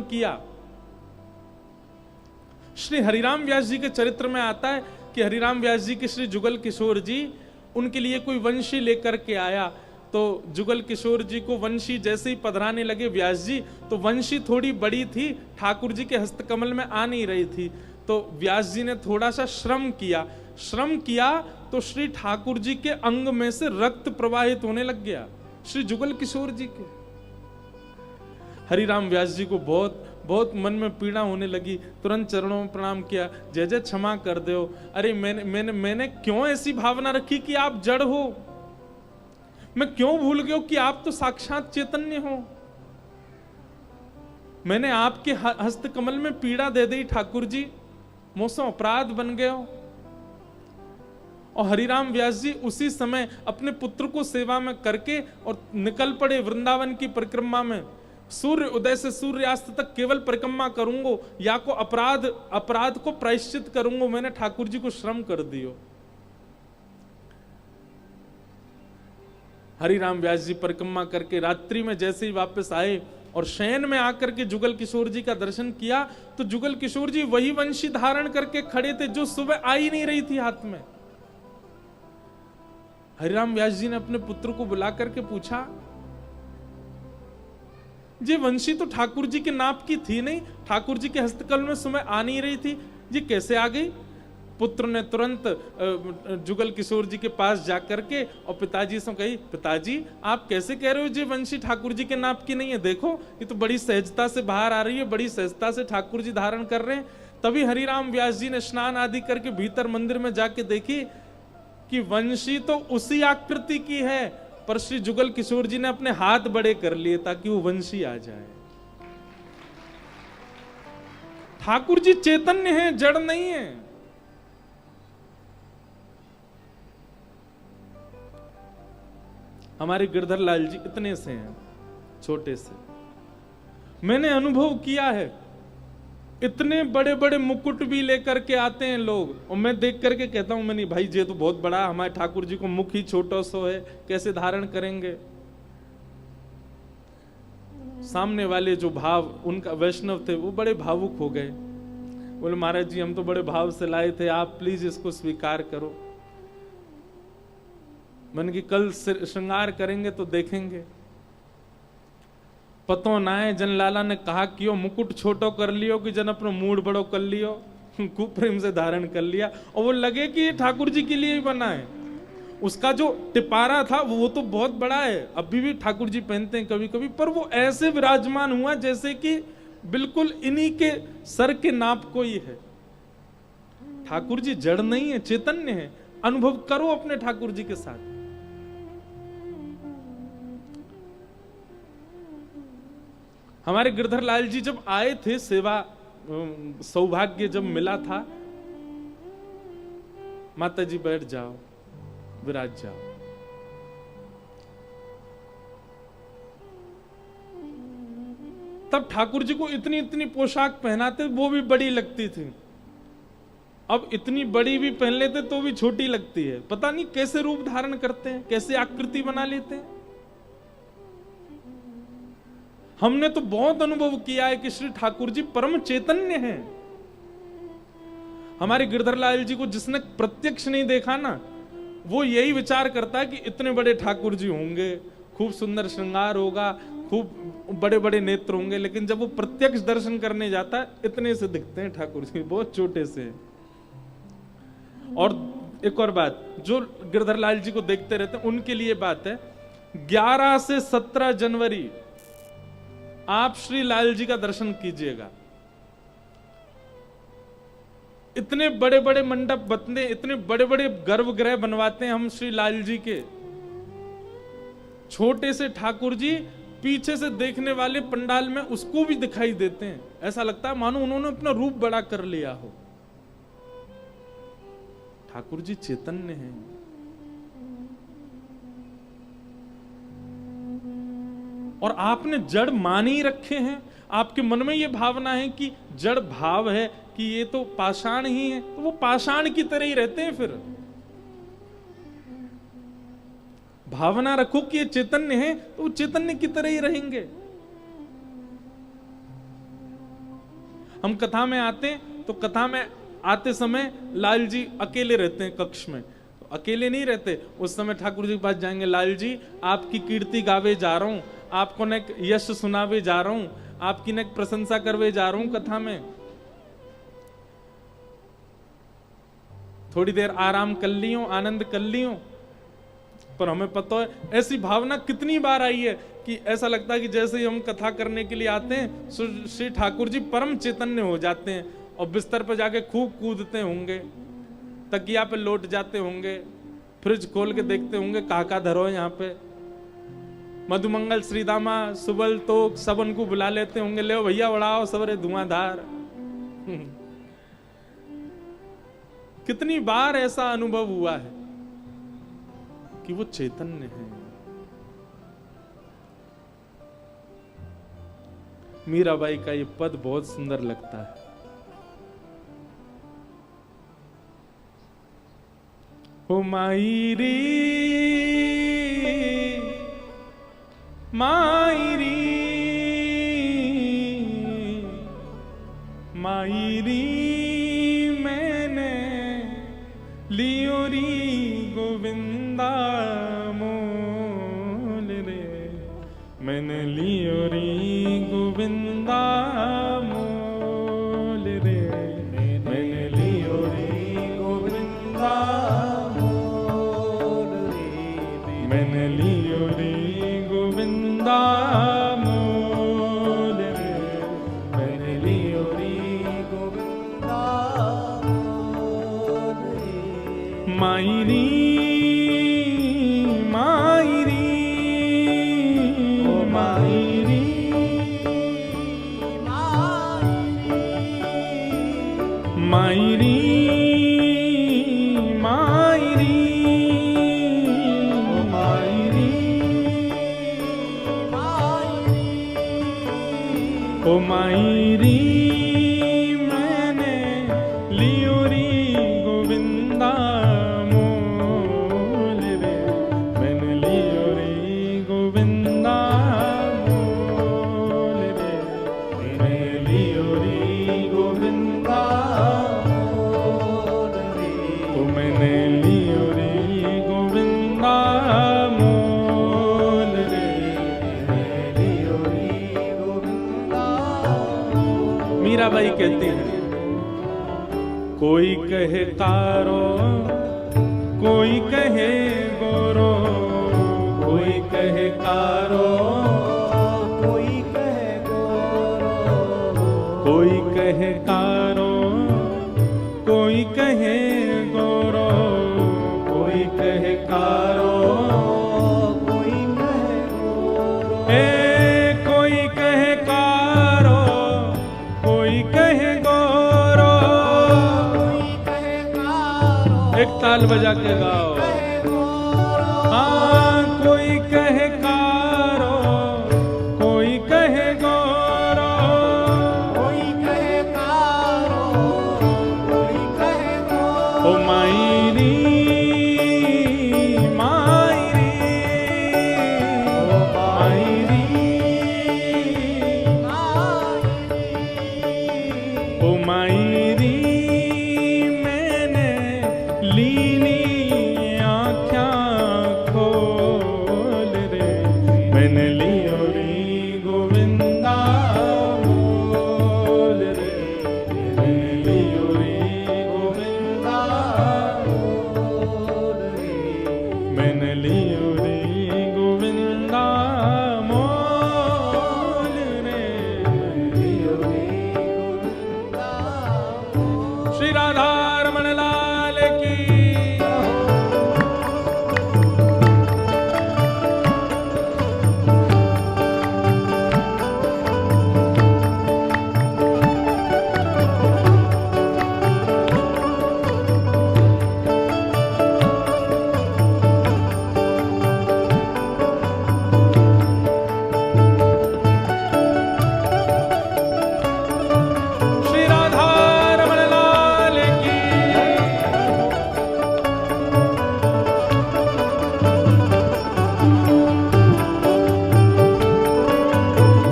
किया। श्री हरिराम व्यास जी के चरित्र में आता है कि हरिराम व्यास जी के श्री जुगल किशोर जी उनके लिए कोई वंशी लेकर के आया, तो जुगल किशोर जी को वंशी जैसे ही पधराने लगे व्यास जी, तो वंशी थोड़ी बड़ी थी, ठाकुर जी के हस्तकमल में आ नहीं रही थी। तो व्यास जी ने थोड़ा सा श्रम किया तो श्री ठाकुर जी के अंग में से रक्त प्रवाहित होने लग गया, श्री जुगल किशोर जी के। हरिराम व्यास जी को बहुत बहुत मन में पीड़ा होने लगी, तुरंत चरणों में प्रणाम किया, जय जय क्षमा कर दो। अरे मैंने क्यों ऐसी भावना रखी कि आप जड़ हो, मैं क्यों भूल गया कि आप तो साक्षात चैतन्य हो। मैंने आपके हस्तकमल में पीड़ा दे दी ठाकुर जी, मुझसे अपराध बन गए हो। और हरिराम व्यास जी उसी समय अपने पुत्र को सेवा में करके और निकल पड़े वृंदावन की परिक्रमा में। सूर्य उदय से सूर्यास्त तक केवल परिक्रमा करूंगा या को अपराध को प्रायश्चित करूंगा, मैंने ठाकुर जी को श्रम कर दियो। हरिराम व्यास जी परिक्रमा करके रात्रि में जैसे ही वापस आए और शयन में आकर के जुगल किशोर जी का दर्शन किया, तो जुगल किशोर जी वही वंशी धारण करके खड़े थे जो सुबह आ ही नहीं रही थी हाथ में। हरिराम व्यास जी ने अपने पुत्र को बुला करके पूछा, जी वंशी तो ठाकुर जी के नाप की थी नहीं, ठाकुर जी के हस्तकल में सुबह आ नहीं रही थी, जी कैसे आ गई? पुत्र ने तुरंत जुगल किशोर जी के पास जाकर के और पिताजी से कही, पिताजी आप कैसे कह रहे हो जी वंशी ठाकुर जी के नाप की नहीं है, देखो ये तो बड़ी सहजता से बाहर आ रही है, बड़ी सहजता से ठाकुर जी धारण कर रहे हैं। तभी हरिराम व्यास जी ने स्नान आदि करके भीतर मंदिर में जाके देखी कि वंशी तो उसी आकृति की है, पर श्री जुगल किशोर जी ने अपने हाथ बड़े कर लिए ताकि वो वंशी आ जाए। ठाकुर जी चैतन्य हैं, जड़ नहीं है। हमारे गिरधर लाल जी इतने से हैं, छोटे से। मैंने अनुभव किया है, इतने बड़े बड़े मुकुट भी लेकर के आते हैं लोग, और मैं देख करके कहता हूं, मैं नहीं भाई ये तो बहुत बड़ा, हमारे ठाकुर जी को मुख ही छोटा सो है, कैसे धारण करेंगे। सामने वाले जो भाव उनका वैष्णव थे वो बड़े भावुक हो गए, बोले महाराज जी हम तो बड़े भाव से लाए थे, आप प्लीज इसको स्वीकार करो। मन की कल श्रृंगार करेंगे तो देखेंगे। पतो ना है जन लाला ने कहा कि मुकुट छोटो कर लियो कि जन अपनो मूड बड़ो कर लियो, खूब प्रेम से धारण कर लिया, और वो लगे कि ये ठाकुर जी के लिए ही बना है। उसका जो टिपारा था वो तो बहुत बड़ा है, अभी भी ठाकुर जी पहनते हैं कभी कभी, पर वो ऐसे विराजमान हुआ जैसे कि बिल्कुल इन्हीं के सर के नाप को ही है। ठाकुर जी जड़ नहीं है, चैतन्य है। अनुभव करो अपने ठाकुर जी के साथ। हमारे गिरधर लाल जी जब आए थे, सेवा सौभाग्य जब मिला था, माता जी बैठ जाओ, विराज जाओ। तब ठाकुर जी को इतनी इतनी पोशाक पहनाते, वो भी बड़ी लगती थी। अब इतनी बड़ी भी पहन लेते तो भी छोटी लगती है। पता नहीं कैसे रूप धारण करते हैं, कैसे आकृति बना लेते हैं। हमने तो बहुत अनुभव किया है कि श्री ठाकुर जी परम चैतन्य हैं। हमारे गिरधर लाल जी को जिसने प्रत्यक्ष नहीं देखा ना, वो यही विचार करता है कि इतने बड़े ठाकुर जी होंगे, खूब सुंदर श्रृंगार होगा, खूब बड़े बड़े नेत्र होंगे, लेकिन जब वो प्रत्यक्ष दर्शन करने जाता है इतने से दिखते हैं ठाकुर जी, बहुत छोटे से। और एक और बात, जो गिरधर लाल जी को देखते रहते हैं उनके लिए बात है, 11 से 17 जनवरी आप श्री लाल जी का दर्शन कीजिएगा। इतने बड़े बड़े मंडप बनते, इतने बड़े बड़े गर्भगृह बनवाते हैं हम श्री लाल जी के। छोटे से ठाकुर जी पीछे से देखने वाले पंडाल में उसको भी दिखाई देते हैं, ऐसा लगता है मानो उन्होंने अपना रूप बड़ा कर लिया हो। ठाकुर जी चैतन्य हैं। और आपने जड़ मान ही रखे हैं। आपके मन में ये भावना है कि जड़ भाव है, कि ये तो पाषाण ही है, तो वो पाषाण की तरह ही रहते हैं। फिर भावना रखो कि ये चैतन्य है, तो वो चैतन्य की तरह ही रहेंगे। हम कथा में आते हैं तो कथा में आते समय लाल जी अकेले रहते हैं कक्ष में, तो अकेले नहीं रहते। उस समय ठाकुर जी के पास जाएंगे, लाल जी आपकी कीर्ति गावे जा रहा हूं, आपको ने यश सुनावे जा रहा हूं, आपकी ने प्रशंसा करवे जा रहा हूं कथा में, थोड़ी देर आराम कर लियो, आनंद कर लियो। पर हमें पता है ऐसी भावना कितनी बार आई है कि ऐसा लगता है कि जैसे ही हम कथा करने के लिए आते हैं श्री ठाकुर जी परम चैतन्य हो जाते हैं और बिस्तर पर जाके खूब कूदते होंगे, तकिया पे लौट जाते होंगे, फ्रिज खोल के देखते होंगे काका धरो यहाँ पे, मधुमंगल श्रीदामा सुबल तोक सब उनको बुला लेते होंगे, ले भैया उड़ाओ सबरे धुआंधार। कितनी बार ऐसा अनुभव हुआ है कि वो चैतन्य है। मीराबाई का ये पद बहुत सुंदर लगता है। ओ मायरी मायरी मायरी मैंने लियो री गोविंदा मोल रे, मैंने लियो री गोविंदा मोल रे, मैंने लियो री गोविंदा मोल रे, मैंने लियो री गोविंदा मोल रे, मैंने लियो री गोविंदा मोल रे। मायरी मायरी ओ मायरी मायरी मायरी ओ मायरी ओ मायरी मैंने लियो री गोविंदा मोल रे, मैंने लियो री गोविंदा मोल रे, मैंने लियो री गोविंदा मोल रे, ओ मैंने लियो री गोविंदा मोल रे, मैंने लियो री गोविंदा। मीराबाई कहती है कोई कहे कारो कोई कहे गोरो, कोई कहे कारो कोई कहे गोरो, कोई कहे कारो कोई कहे गोरो, कोई कहे कारो कोई कहे गोरो, ए कोई कहे कारो कोई कहे गोरो, एक ताल बजा के गाओ। हाँ कोई कहे कारो कोई कहे गोरो, कोई कहे कारो कोई कहे गोरो, ओ मायरी मायरी ओ मायरी ओ मायरी